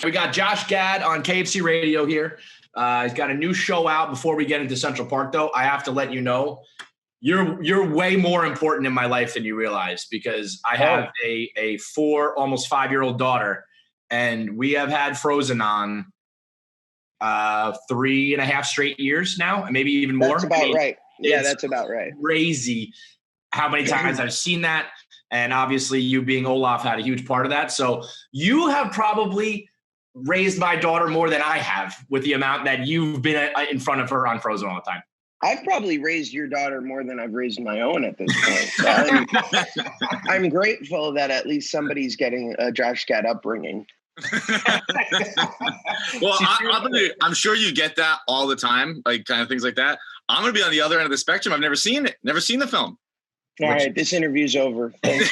We got Josh Gad on KFC Radio here. He's got a new show out. Before we get into Central Park, though, I have to let you know you're way more important in my life than you realize, because I have a 4, almost 5-year-old daughter, and we have had Frozen on 3.5 straight years now, and maybe even more. That's about right. Yeah, that's about right. Crazy how many times I've seen that. And obviously you being Olaf had a huge part of that. So you have probably raised my daughter more than I have with the amount that you've been in front of her on Frozen all the time. I've probably raised your daughter more than I've raised my own at this point. So I'm grateful that at least somebody's getting a Josh Gad upbringing. Well, I'm sure you get that all the time, like kind of things like that. I'm going to be on the other end of the spectrum. I've never seen it, never seen the film. All right, this interview's over. Thanks.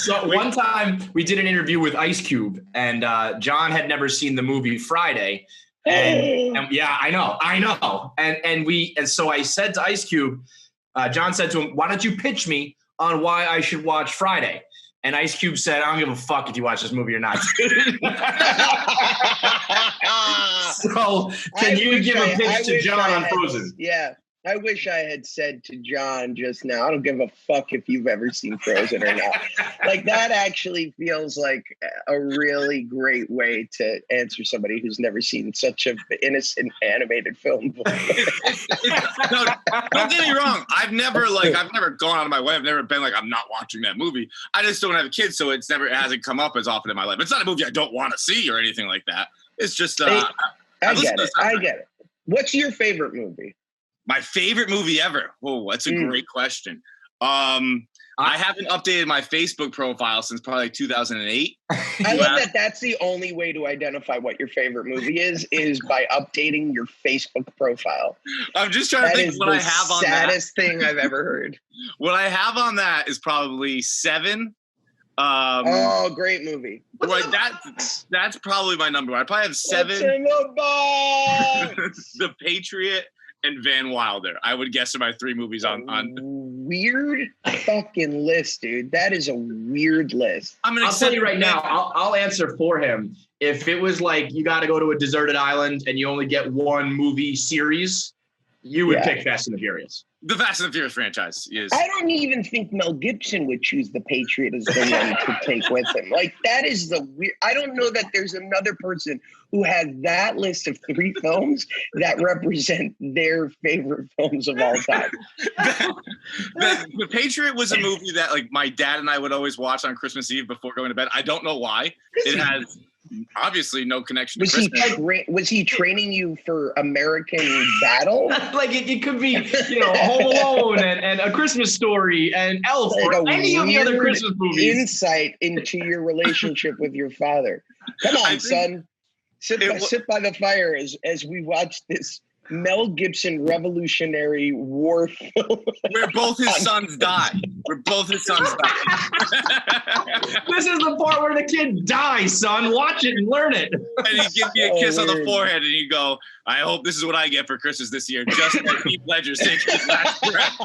So one time we did an interview with Ice Cube, and John had never seen the movie Friday. And yeah, I know. And so I said to Ice Cube, John said to him, "Why don't you pitch me on why I should watch Friday?" And Ice Cube said, "I don't give a fuck if you watch this movie or not." So can you give a pitch to John on Frozen? Yeah. I wish I had said to John just now, I don't give a fuck if you've ever seen Frozen or not. Like, that actually feels like a really great way to answer somebody who's never seen such an innocent animated film before. No, don't get me wrong. I've never gone out of my way. I've never been like, I'm not watching that movie. I just don't have kids, so it hasn't come up as often in my life. It's not a movie I don't want to see or anything like that. It's just I get it. What's your favorite movie? My favorite movie ever? Oh, that's a great question. I haven't updated my Facebook profile since probably 2008. I love that that's the only way to identify what your favorite movie is by updating your Facebook profile. I'm just trying to think what I have on that. That is the saddest thing I've ever heard. What I have on that is probably 7. Great movie. Well, that's probably my number one. I probably have 7. What's in the box? The Patriot and Van Wilder, I would guess, are my 3 movies on. Weird fucking list, dude. That is a weird list. I'll tell you right now, I'll answer for him. If it was like you got to go to a deserted island and you only get one movie series, you would pick Fast and the Furious. The Fast and the Furious franchise is. I don't even think Mel Gibson would choose The Patriot as the one to take with him. Like, that is the weird. I don't know that there's another person who has that list of 3 films that represent their favorite films of all time. The Patriot was a movie that, like, my dad and I would always watch on Christmas Eve before going to bed. I don't know why. It has obviously no connection to Christmas. Was he training you for American Battle? Like, it could be, Home Alone and A Christmas Story and Elf, like, or any of the other Christmas movies. Insight into your relationship with your father. Come on, son. Sit by the fire as we watch this Mel Gibson Revolutionary War film. Where both his sons die. This is the part where the kid dies, son. Watch it and learn it. And he gives you a kiss on the forehead, and you go, I hope this is what I get for Christmas this year, just like Heath Ledger's taking his last breath.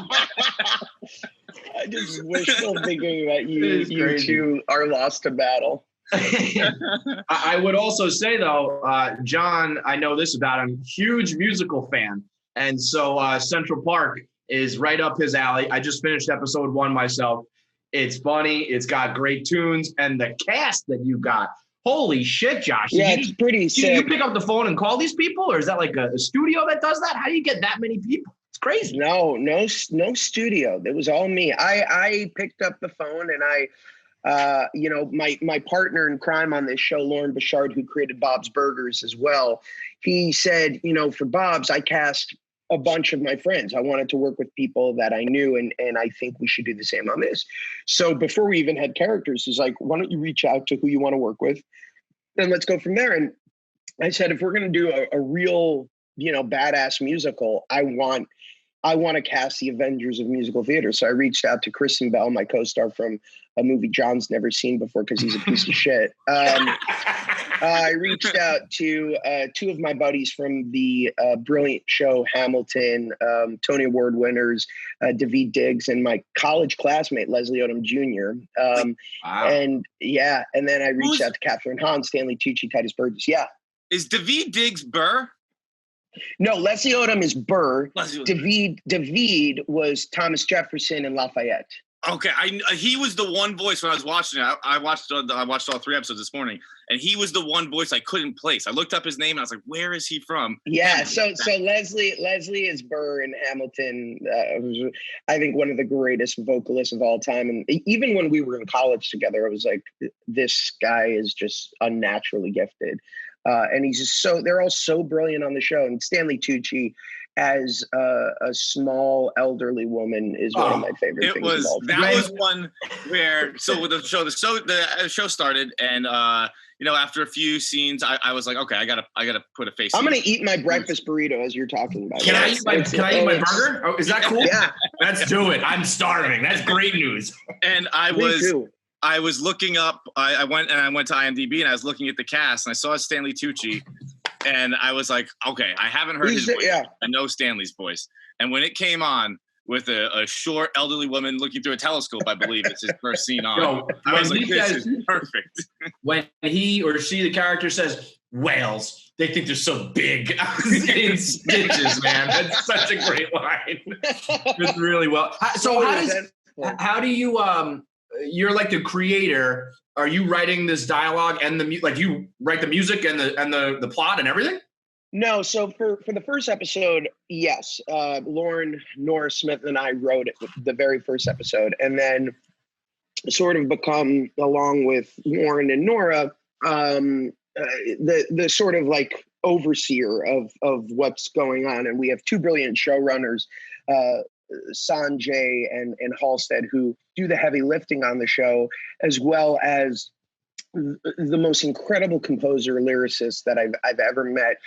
I just wishful thinking that you two are lost to battle. I would also say, though, John, I know this about him, huge musical fan. And so Central Park is right up his alley. I just finished episode 1 myself. It's funny. It's got great tunes. And the cast that you got, holy shit, Josh. Yeah, it's pretty sick. You pick up the phone and call these people? Or is that like a studio that does that? How do you get that many people? It's crazy. No studio. It was all me. I picked up the phone and my partner in crime on this show, Lauren Bouchard, who created Bob's Burgers as well, he said, for Bob's, I cast a bunch of my friends. I wanted to work with people that I knew, and I think we should do the same on this. So before we even had characters, he's like, why don't you reach out to who you want to work with? And let's go from there. And I said, if we're going to do a real, badass musical, I want to cast the Avengers of musical theater. So I reached out to Kristen Bell, my co-star from a movie John's never seen before because he's a piece of shit. I reached out to two of my buddies from the brilliant show Hamilton, Tony Award winners, Daveed Diggs, and my college classmate, Leslie Odom Jr. Wow. And then I reached out to Catherine Hahn, Stanley Tucci, Titus Burgess. Yeah. Is Daveed Diggs Burr? No, Leslie Odom is Burr. Leslie Daveed was Thomas Jefferson and Lafayette. Okay, he was the one voice when I was watching it. I watched all 3 episodes this morning, and he was the one voice I couldn't place. I looked up his name and I was like, "Where is he from?" Yeah, so Leslie is Burr in Hamilton. I think one of the greatest vocalists of all time, and even when we were in college together, I was like, "This guy is just unnaturally gifted," and he's just they're all so brilliant on the show. And Stanley Tucci as a small elderly woman is one of my favorite things. That was one where the show started, and after a few scenes, I was like, okay, I gotta put a face. I'm gonna eat my breakfast burrito as you're talking about. Can I eat my burger? Oh, is that cool? Yeah, let's do it. I'm starving. That's great news. And I was looking up. I went to IMDb and I was looking at the cast and I saw Stanley Tucci. And I was like, okay, I haven't heard his voice. Yeah. I know Stanley's voice. And when it came on with a short elderly woman looking through a telescope, I believe it's his first scene on. I was like, this is perfect. When he or she, the character, says whales, they think they're so big. In stitches, man. That's such a great line. It's really well. So how do you you're like the creator? Are you writing this dialogue and you write the music and the plot and everything? No. So for the first episode, yes, Lauren Nora Smith and I wrote it, the very first episode, and then sort of become, along with Lauren and Nora, the sort of like overseer of what's going on. And we have two brilliant showrunners, Sanjay and Halstead, who do the heavy lifting on the show, as well as the most incredible composer lyricist that I've ever met.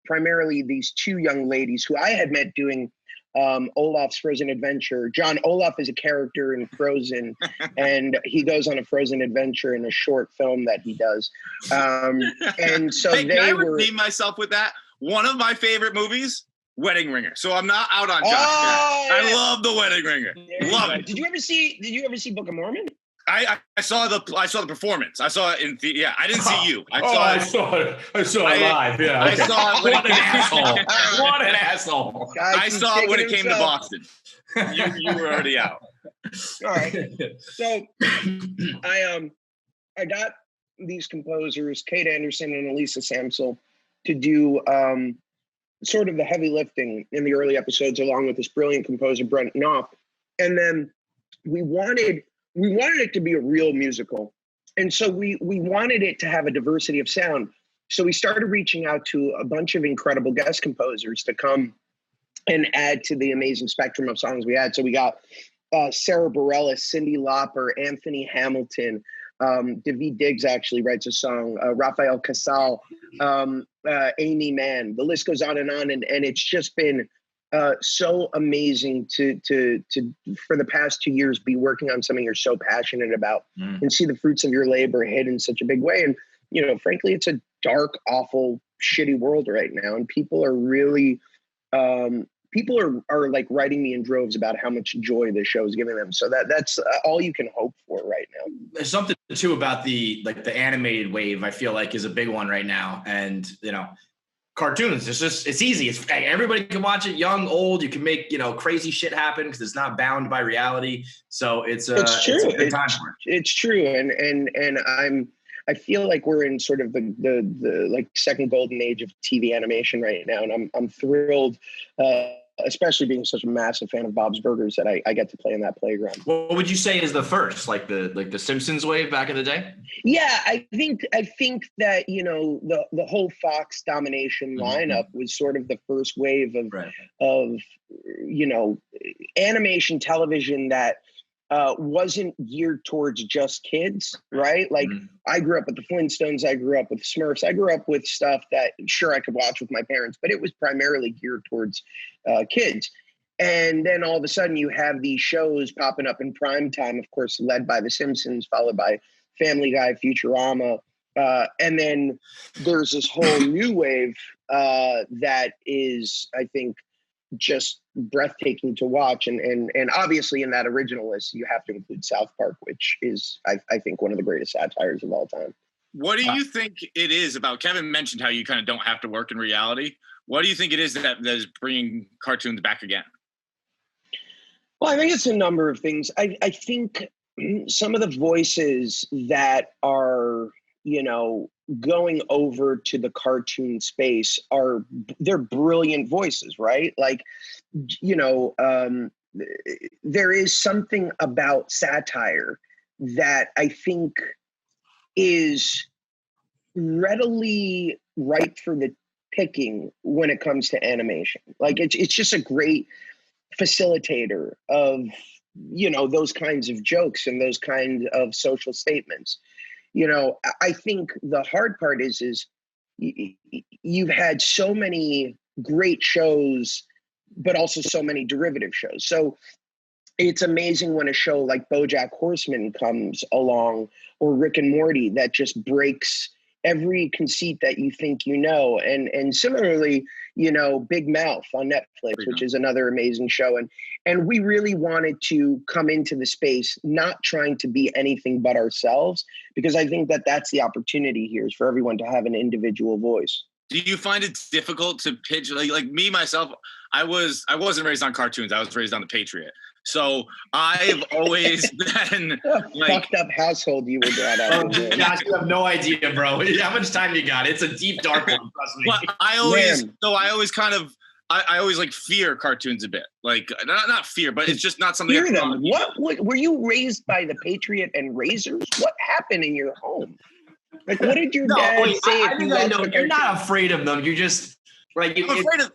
Primarily these two young ladies who I had met doing Olaf's Frozen Adventure. John Olaf is a character in Frozen, and he goes on a Frozen adventure in a short film that he does. And so can I redeem myself with that? One of my favorite movies, Wedding Ringer. So I'm not out on Josh. I love the Wedding Ringer. Love it. Did you ever see Book of Mormon? I saw the performance. I saw it in I didn't see you. I saw it live. Yeah. I saw it. What an asshole. What an asshole. I saw it when it came to Boston. You were already out. All right. So I got these composers, Kate Anderson and Elisa Samsel, to do sort of the heavy lifting in the early episodes, along with this brilliant composer, Brent Knopf. And then we wanted it to be a real musical. And so we wanted it to have a diversity of sound. So we started reaching out to a bunch of incredible guest composers to come and add to the amazing spectrum of songs we had. So we got Sarah Bareilles, Cyndi Lauper, Anthony Hamilton, Daveed Diggs actually writes a song, Rafael Casal, Amy Mann. The list goes on, and it's just been so amazing to for the past 2 years be working on something you're so passionate about and see the fruits of your labor hit in such a big way. And frankly, it's a dark, awful, shitty world right now, and people are really are like writing me in droves about how much joy this show is giving them. So that's all you can hope for right now. There's something too about the animated wave, I feel like, is a big one right now. And, cartoons, it's easy. Everybody can watch it, young, old. You can make, crazy shit happen because it's not bound by reality. So it's true. It's a good time for it. It's true. And I feel like we're in sort of the like second golden age of TV animation right now. And I'm thrilled, especially being such a massive fan of Bob's Burgers, that I get to play in that playground. What would you say is the first, like the Simpsons wave back in the day? Yeah, I think that, the whole Fox domination lineup was sort of the first wave of animation television that wasn't geared towards just kids, right? Like I grew up with the Flintstones, I grew up with Smurfs, I grew up with stuff that sure I could watch with my parents, but it was primarily geared towards kids. And then all of a sudden you have these shows popping up in prime time, of course, led by The Simpsons, followed by Family Guy, Futurama, And then there's this whole new wave that is, I think, just breathtaking to watch. And obviously in that original list, you have to include South Park, which is, I think, one of the greatest satires of all time. What do you think it is about? Kevin mentioned how you kind of don't have to work in reality. What do you think it is that is bringing cartoons back again? Well, I think it's a number of things. I think some of the voices that are, going over to the cartoon space they're brilliant voices, right? Like, there is something about satire that I think is readily ripe for the picking when it comes to animation. Like, it's just a great facilitator of, those kinds of jokes and those kinds of social statements. I think the hard part is you've had so many great shows, but also so many derivative shows. So it's amazing when a show like BoJack Horseman comes along, or Rick and Morty, that just breaks every conceit that you think and similarly, Big Mouth on Netflix, which is another amazing show. And we really wanted to come into the space not trying to be anything but ourselves, because I think that that's the opportunity here, is for everyone to have an individual voice. Do you find it difficult to pitch? Like me, myself, I wasn't raised on cartoons. I was raised on The Patriot. So I've always been like, fucked up household you were brought up in. Gosh, you have no idea, bro. How much time you got? It's a deep, dark one, trust me. Well, I always like fear cartoons a bit. Like not fear, but it's just not something. Fear them. What were you raised by The Patriot and razors? What happened in your home? Like, what did your dad say? I think I know. You're not afraid of them. You're just like, I'm afraid of.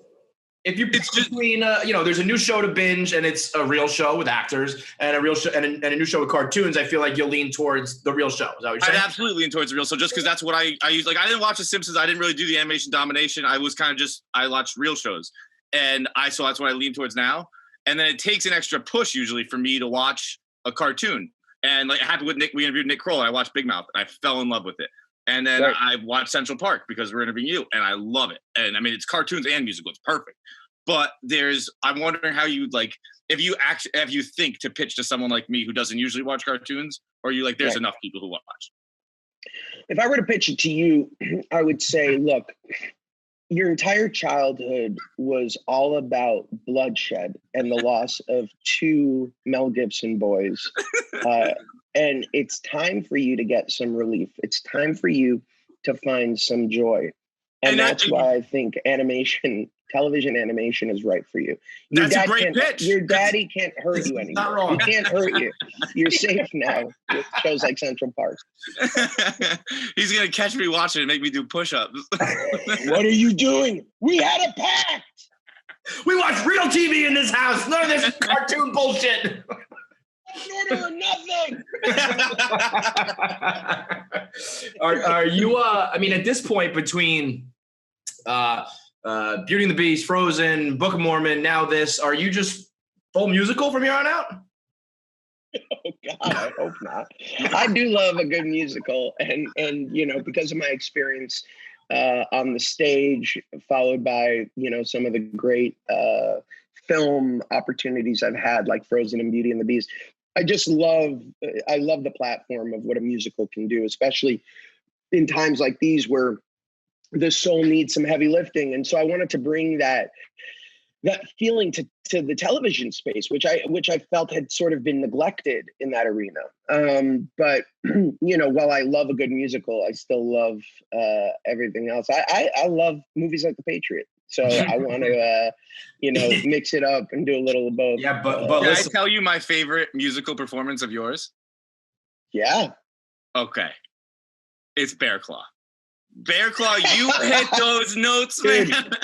If you pick between, there's a new show to binge and it's a real show with actors, and a real show and a new show with cartoons, I feel like you'll lean towards the real show. Is that what you're saying? I'd absolutely lean towards the real show, just because that's what I use. Like, I didn't watch The Simpsons. I didn't really do the animation domination. I was kind of I watched real shows, and so that's what I lean towards now. And then it takes an extra push usually for me to watch a cartoon. And like it happened with Nick. We interviewed Nick Kroll, and I watched Big Mouth, and I fell in love with it. And then I watched Central Park because we're interviewing you, and I love it. And I mean, it's cartoons and musical. It's perfect. But I'm wondering how you like, if you think to pitch to someone like me who doesn't usually watch cartoons, or you like, there's enough people who watch. If I were to pitch it to you, I would say, look, your entire childhood was all about bloodshed and the loss of two Mel Gibson boys. And it's time for you to get some relief. It's time for you to find some joy. And that's why I think television animation is right for you. That's a great pitch. Your daddy can't hurt you anymore. Not wrong. He can't hurt you. You're safe now with shows like Central Park. He's going to catch me watching and make me do push-ups. What are you doing? We had a pact. We watch real TV in this house. None of this cartoon bullshit. Order nothing. Are you? I mean, at this point, between Beauty and the Beast, Frozen, Book of Mormon, now this, are you just full musical from here on out? Oh God, I hope not. I do love a good musical, and because of my experience on the stage, followed by some of the great film opportunities I've had, like Frozen and Beauty and the Beast. I love the platform of what a musical can do, especially in times like these where the soul needs some heavy lifting. And so I wanted to bring that feeling to the television space, which I felt had sort of been neglected in that arena. But while I love a good musical, I still love everything else. I love movies like The Patriot. So I want to, mix it up and do a little of both. Yeah, but can I tell you my favorite musical performance of yours? Yeah. Okay. It's Bear Claw. Bear Claw, you hit those notes, man. Dude,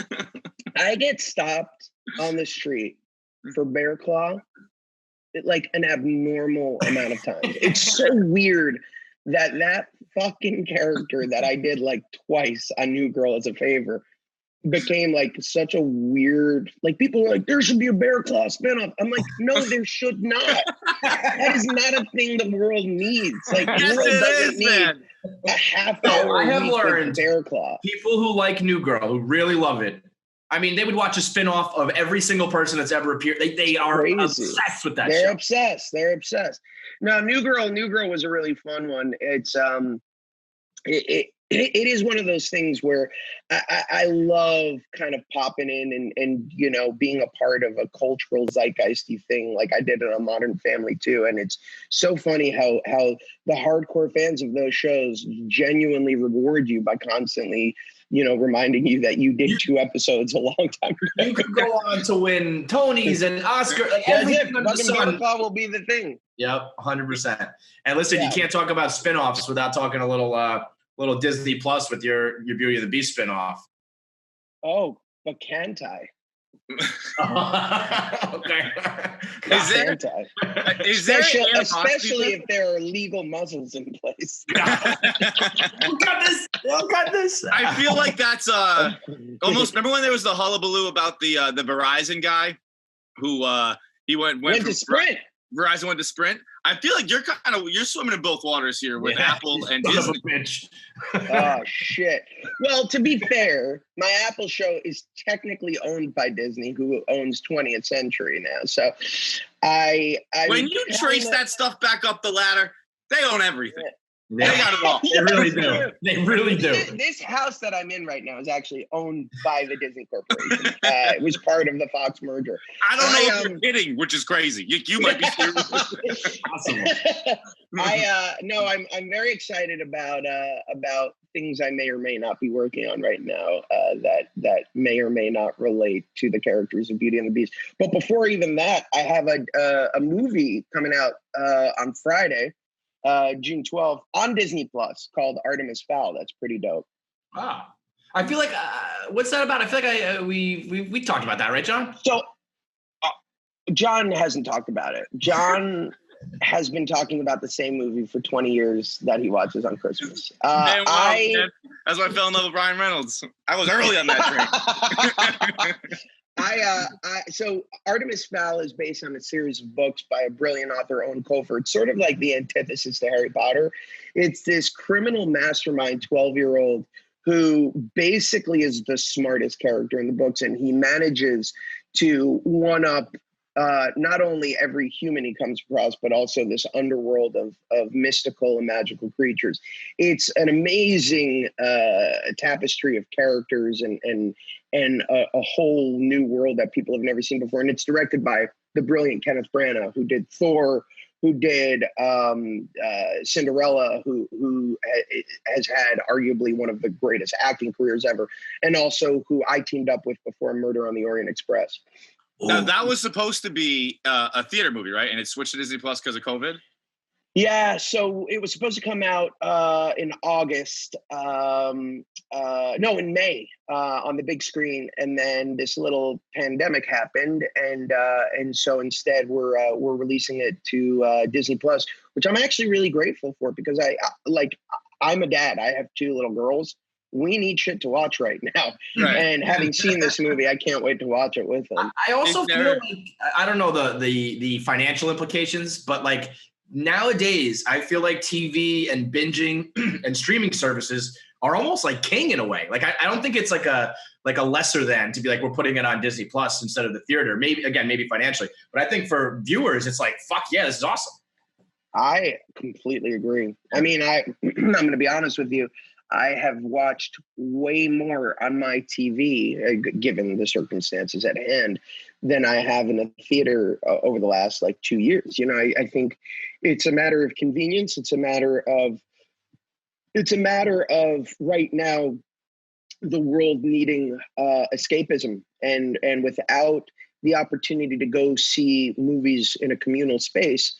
I get stopped on the street for Bear Claw like an abnormal amount of times. It's so weird that fucking character that I did like twice on New Girl as a favor became like such a weird, like people were like, there should be a Bear Claw spinoff. I'm like, no, there should not. That is not a thing the world needs. Like, the Yes, world it doesn't is, need man. a half hour I have week with learned Bear Claw. people who like New Girl, who really love it. I mean, they would watch a spinoff of every single person that's ever appeared. They are Crazy. obsessed with that They're show. obsessed. They're obsessed. No, New Girl was a really fun one. It's it is one of those things where I love kind of popping in and you know, being a part of a cultural zeitgeisty thing like I did in A Modern Family too. And it's so funny how the hardcore fans of those shows genuinely reward you by constantly, you know, reminding you that you did 2 episodes a long time ago. You could go on to win Tonys and Oscar. Like everything under the sun. Bear Claw will be the thing. Yep, 100%. And listen, Yeah. you can't talk about spinoffs without talking a little Disney Plus with your Beauty and the Beast spinoff. Oh, but can't I? Okay. Is there especially if there are legal muzzles in place. We'll cut this. We'll cut this. I feel like that's almost. Remember when there was the hullabaloo about the Verizon guy who he went to Sprint. Verizon went to Sprint. I feel like you're swimming in both waters here with Apple and Disney. Bitch. Oh shit. Well, to be fair, my Apple show is technically owned by Disney, who owns 20th Century now. So when you trace that stuff back up the ladder, they own everything. Yeah. They got it all. They really do. They really do. This house that I'm in right now is actually owned by the Disney Corporation. It was part of the Fox merger. I don't know if you're kidding, which is crazy. You might be serious. Possible. I'm very excited about things I may or may not be working on right now that may or may not relate to the characters of Beauty and the Beast. But before even that, I have a movie coming out on Friday. June 12th on Disney Plus called Artemis Fowl. That's pretty dope. Wow. I feel like what's that about? I feel like we talked about that, right, John? So John hasn't talked about it. John has been talking about the same movie for 20 years that he watches on Christmas. That's why I fell in love with Ryan Reynolds. I was early on that train. So Artemis Fowl is based on a series of books by a brilliant author, Owen Colfer. It's sort of like the antithesis to Harry Potter. It's this criminal mastermind 12-year-old who basically is the smartest character in the books, and he manages to one-up not only every human he comes across, but also this underworld of mystical and magical creatures. It's an amazing tapestry of characters and a whole new world that people have never seen before. And it's directed by the brilliant Kenneth Branagh, who did Thor, who did Cinderella, who has had arguably one of the greatest acting careers ever, and also who I teamed up with before Murder on the Orient Express. Now, that was supposed to be a theater movie, right? And it switched to Disney Plus because of COVID? Yeah, so it was supposed to come out in August. In May on the big screen, and then this little pandemic happened, and so instead we're releasing it to Disney Plus, which I'm actually really grateful for because I'm a dad. I have 2 little girls. We need shit to watch right now. Right. And having seen this movie, I can't wait to watch it with them. I also feel like, I don't know the financial implications, but like nowadays, I feel like TV and binging and streaming services are almost like king in a way. Like I don't think it's like a lesser than to be like, we're putting it on Disney Plus instead of the theater. Maybe financially, but I think for viewers, it's like, fuck yeah, this is awesome. I completely agree. I mean, I'm going to be honest with you. I have watched way more on my TV, given the circumstances at hand, than I have in a theater over the last 2 years. You know, I think it's a matter of convenience. It's a matter of right now, the world needing escapism, and without the opportunity to go see movies in a communal space.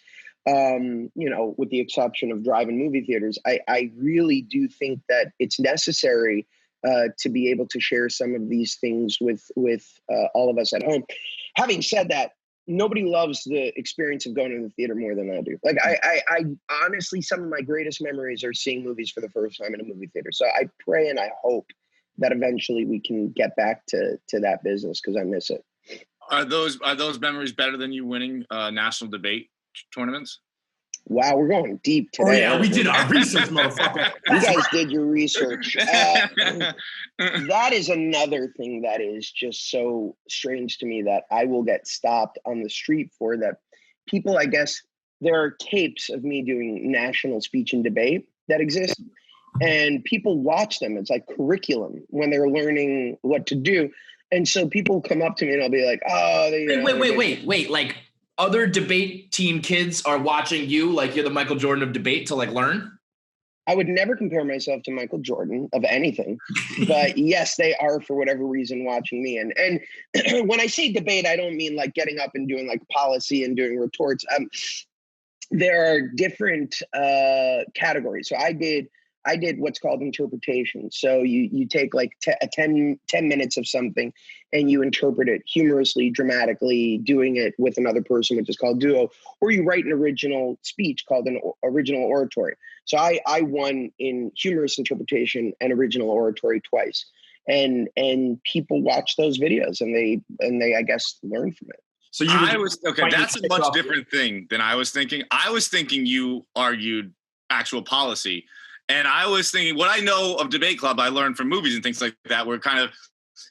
With the exception of drive-in movie theaters, I really do think that it's necessary to be able to share some of these things with all of us at home. Having said that, nobody loves the experience of going to the theater more than I do. Like I honestly, some of my greatest memories are seeing movies for the first time in a movie theater. So I pray and I hope that eventually we can get back to that business because I miss it. Are those memories better than you winning national debate tournaments? Wow, we're going deep today. Oh yeah, we did our research, motherfucker. You guys did your research. That is another thing that is just so strange to me that I will get stopped on the street for. That people, I guess, there are tapes of me doing national speech and debate that exist, and people watch them. It's like curriculum when they're learning what to do. And so people come up to me and I'll be like, oh, wait. Like other debate team kids are watching you like you're the Michael Jordan of debate to like learn? I would never compare myself to Michael Jordan of anything, but yes, they are for whatever reason watching me. And when I say debate, I don't mean like getting up and doing like policy and doing retorts. There are different categories. So I did what's called interpretation. So you take like 10 minutes of something and you interpret it humorously, dramatically, doing it with another person, which is called duo, or you write an original speech called an original oratory. So I won in humorous interpretation and original oratory twice. And people watch those videos and they I guess learn from it. So that's a much different thing than I was thinking. I was thinking you argued actual policy. And I was thinking, what I know of Debate Club, I learned from movies and things like that, where kind of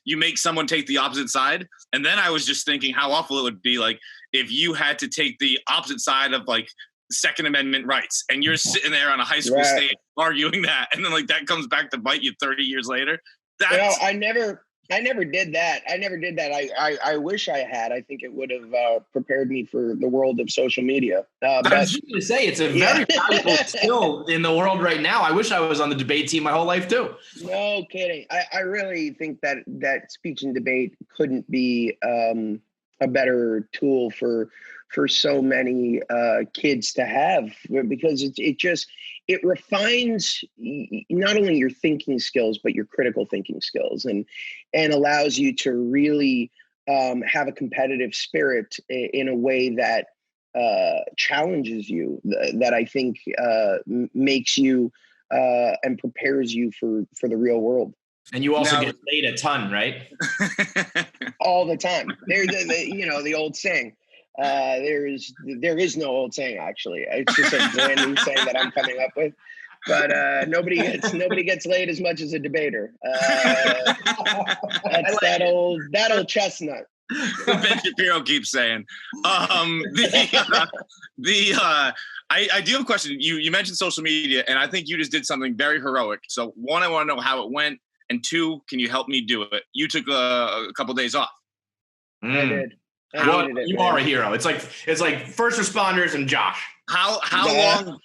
you make someone take the opposite side. And then I was just thinking how awful it would be, like, if you had to take the opposite side of, like, Second Amendment rights, and you're sitting there on a high school stage arguing that, and then, like, that comes back to bite you 30 years later. I never did that. I wish I had. I think it would have prepared me for the world of social media. I was just going to say, it's a very valuable skill in the world right now. I wish I was on the debate team my whole life too. No kidding. I really think that speech and debate couldn't be a better tool for so many kids to have, because it refines not only your thinking skills, but your critical thinking skills, and allows you to really have a competitive spirit in a way that challenges you, that I think makes you and prepares you for the real world. And you also get laid a ton, right? All the time. There's the old saying. There is no old saying, actually. It's just a brand new saying that I'm coming up with. But nobody gets laid as much as a debater. That's that old chestnut. Ben Shapiro keeps saying. I do have a question. You mentioned social media, and I think you just did something very heroic. So one, I want to know how it went, and two, can you help me do it? You took a couple days off. I did. You are a hero. It's like first responders and Josh. How long?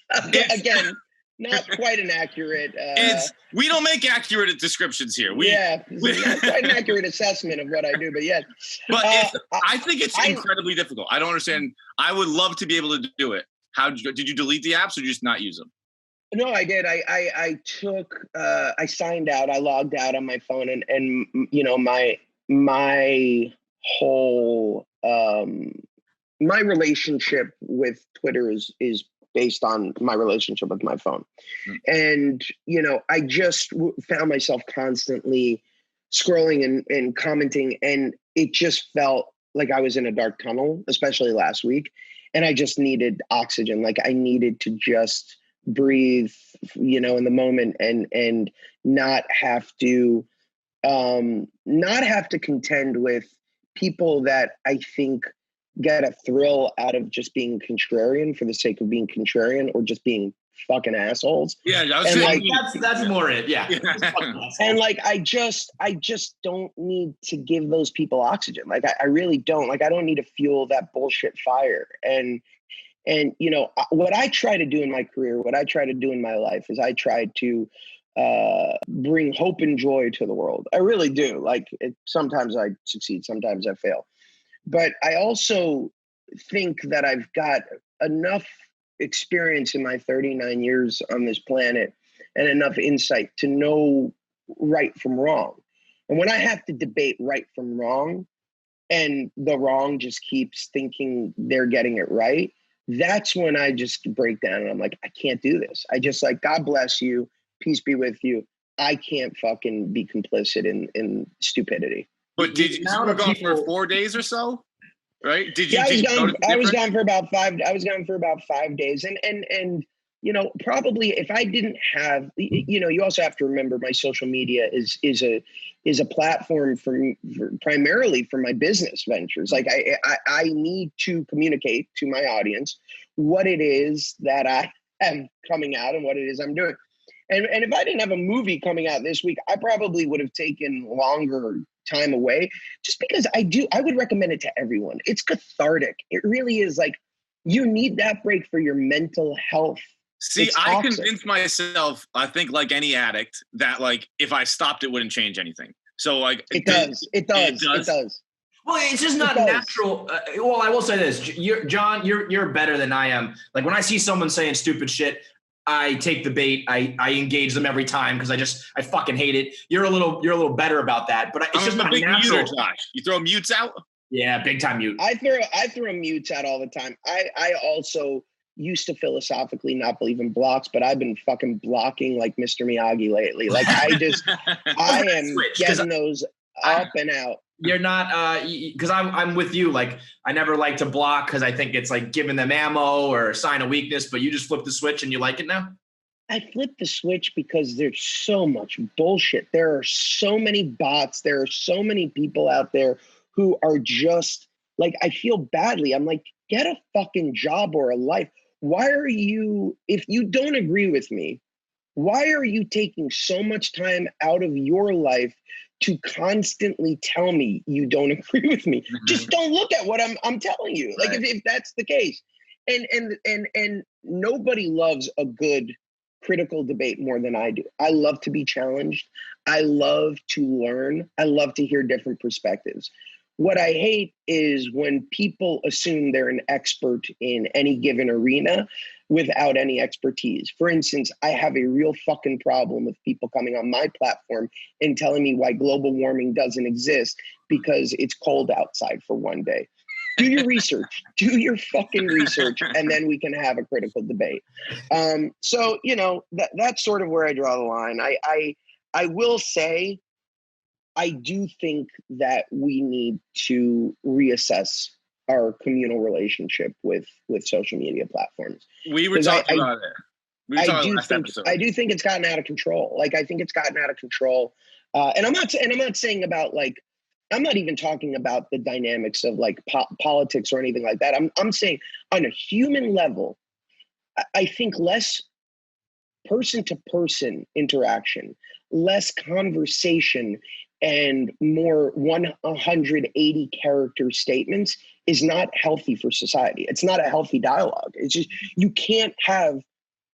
Again, not quite an accurate. We don't make accurate descriptions here. Not quite an accurate assessment of what I do, but yes. But I think it's incredibly difficult. I don't understand. I would love to be able to do it. How did you delete the apps or just not use them? No, I did. I signed out. I logged out on my phone, and my whole my relationship with Twitter is based on my relationship with my phone. And I just found myself constantly scrolling and commenting, and it just felt like I was in a dark tunnel, especially last week, and I just needed oxygen. Like I needed to just breathe in the moment, and not have to contend with people that I think get a thrill out of just being contrarian for the sake of being contrarian, or just being fucking assholes. Yeah, that's more it. Yeah. And like I just don't need to give those people oxygen. Like I really don't. Like I don't need to fuel that bullshit fire. And what I try to do in my career, what I try to do in my life, is I try to bring hope and joy to the world. I really do. Like sometimes I succeed, sometimes I fail. But I also think that I've got enough experience in my 39 years on this planet and enough insight to know right from wrong. And when I have to debate right from wrong, and the wrong just keeps thinking they're getting it right, that's when I just break down and I'm like, I can't do this. I just God bless you. Peace be with you. I can't fucking be complicit in stupidity. But did you were gone for 4 days or so? Right? Did you? Yeah, I was gone for about 5. I was gone for about 5 days, and you know, probably if I didn't have, you know, you also have to remember my social media is a platform for primarily for my business ventures. Like I need to communicate to my audience what it is that I have coming out and what it is I'm doing. And if I didn't have a movie coming out this week, I probably would have taken longer time away, just because I would recommend it to everyone. It's cathartic. It really is. Like, you need that break for your mental health. See, I convinced myself, I think like any addict, that like if I stopped, it wouldn't change anything. So like it does. Well, it's just not natural. Well, I will say this, John, you're better than I am. Like, when I see someone saying stupid shit, I take the bait. I engage them every time because I fucking hate it. You're a little better about that, but it's just not natural. Josh. You throw mutes out? Yeah, big time mute. I throw mutes out all the time. I also used to philosophically not believe in blocks, but I've been fucking blocking like Mr. Miyagi lately. Like I am getting those up and out. You're not, because I'm with you. Like, I never like to block because I think it's like giving them ammo or a sign of weakness, but you just flip the switch and you like it now? I flip the switch because there's so much bullshit. There are so many bots. There are so many people out there who are just like, I feel badly. I'm like, get a fucking job or a life. Why are you, if you don't agree with me, why are you taking so much time out of your life to constantly tell me you don't agree with me? Mm-hmm. Just don't look at what I'm telling you. Right. Like if that's the case. And nobody loves a good critical debate more than I do. I love to be challenged. I love to learn. I love to hear different perspectives. What I hate is when people assume they're an expert in any given arena without any expertise. For instance, I have a real fucking problem with people coming on my platform and telling me why global warming doesn't exist because it's cold outside for one day. Do your research, do your fucking research, and then we can have a critical debate. So, you know, that's sort of where I draw the line. I will say, I do think that we need to reassess our communal relationship with social media platforms. We were talking about it. I do think it's gotten out of control. Like, I think it's gotten out of control. And I'm not saying about like, I'm not even talking about the dynamics of like politics or anything like that. I'm saying on a human level, I think less person to person interaction, less conversation, and more 180 character statements is not healthy for society. It's not a healthy dialogue. It's just, you can't have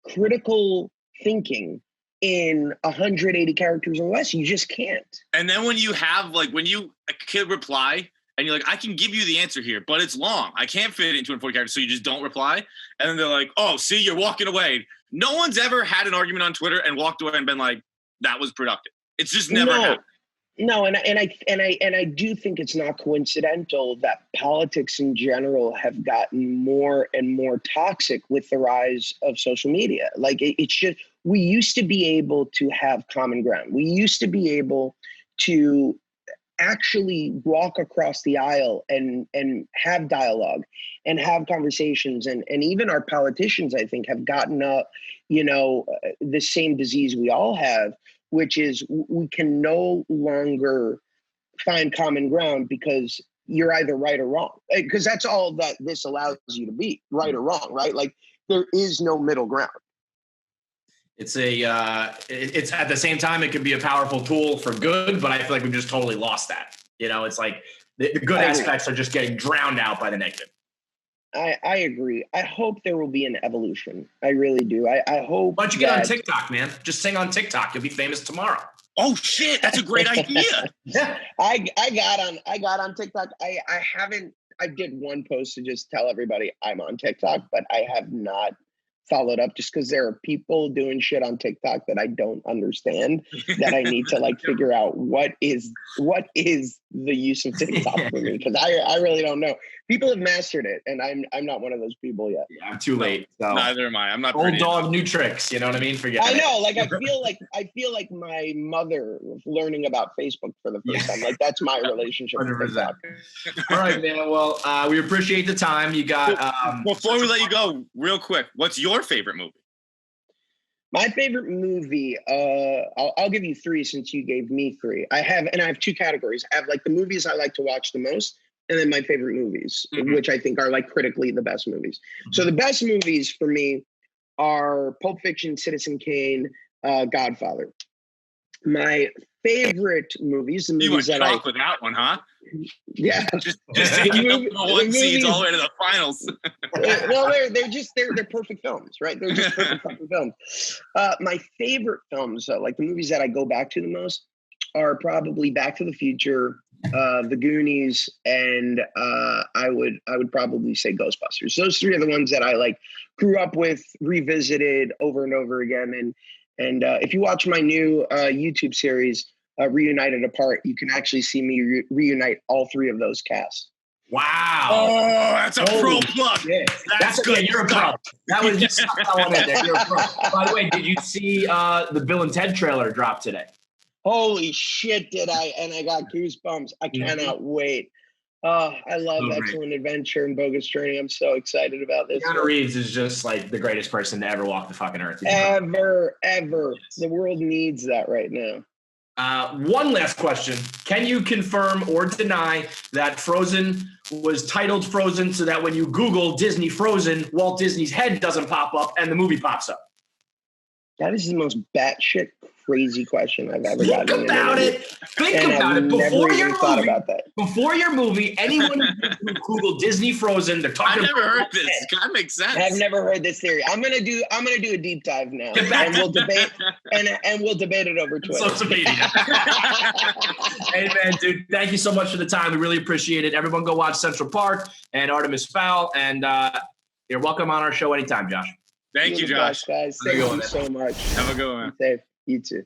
critical thinking in 180 characters or less. You just can't. And then when you have like, when a kid reply and you're like, I can give you the answer here, but it's long. I can't fit it into 240 characters. So you just don't reply. And then they're like, oh, see, you're walking away. No one's ever had an argument on Twitter and walked away and been like, that was productive. It's just never happened. No, and I do think it's not coincidental that politics in general have gotten more and more toxic with the rise of social media. Like it's just, we used to be able to have common ground. We used to be able to actually walk across the aisle and have dialogue and have conversations. And even our politicians, I think, have gotten up, you know, the same disease we all have, which is we can no longer find common ground because you're either right or wrong. Because that's all that this allows you to be, right or wrong, right? Like there is no middle ground. It's it's at the same time, it can be a powerful tool for good, but I feel like we've just totally lost that. You know, it's like the good aspects are just getting drowned out by the negative. I agree. I hope there will be an evolution. I really do. I hope. Why don't you get on TikTok, man? Just sing on TikTok. You'll be famous tomorrow. Oh shit, that's a great idea. Yeah, I got on TikTok. I did one post to just tell everybody I'm on TikTok, but I have not followed up just because there are people doing shit on TikTok that I don't understand that I need to like figure out what is the use of TikTok for me, because I really don't know. People have mastered it, and I'm not one of those people yet. Yeah, I'm too late. So. Neither am I. I'm not old dog, new tricks. You know what I mean? Forget. I know. Like I feel like my mother learning about Facebook for the first time. Like that's my relationship with TikTok. All right, man. Well, we appreciate the time. You got. Before we let you go, real quick, what's your favorite movie? My favorite movie, I'll give you three since you gave me three. I have two categories. I have like the movies I like to watch the most, and then my favorite movies, which I think are like critically the best movies. So the best movies for me are Pulp Fiction, Citizen Kane, Godfather. My favorite movies, the movies that I with that one, huh? Yeah, just taking the one seeds all the way to the finals. Well, they're perfect films, right? They're just perfect fucking films. My favorite films, like the movies that I go back to the most, are probably Back to the Future, The Goonies, and I would probably say Ghostbusters. Those three are the ones that I like grew up with, revisited over and over again. And if you watch my new YouTube series, Reunited Apart, you can actually see me reunite all three of those casts. Wow. Oh, that's a pro plug. That's good. Yeah, you're a pro. That was just one in there. You're a pro. By the way, did you see the Bill and Ted trailer drop today? Holy shit, did I? And I got goosebumps. I cannot wait. Oh, I love Excellent Adventure and Bogus Journey. I'm so excited about this. Keanu Reeves is just like the greatest person to ever walk the fucking earth. Ever. The world needs that right now. One last question. Can you confirm or deny that Frozen was titled Frozen so that when you Google Disney Frozen, Walt Disney's head doesn't pop up and the movie pops up? That is the most batshit crazy question I've ever gotten. Think about it. Before your movie, anyone who Google Disney Frozen, they're talking. I've never heard this. That makes sense. I've never heard this theory. I'm gonna do a deep dive now, and we'll debate and we'll debate it over Twitter. Social media. Hey man, dude, thank you so much for the time. We really appreciate it. Everyone, go watch Central Park and Artemis Fowl, and you're welcome on our show anytime, Josh. Thank you, Josh. Guys, thank you so much. Have a good one. Safe. You too.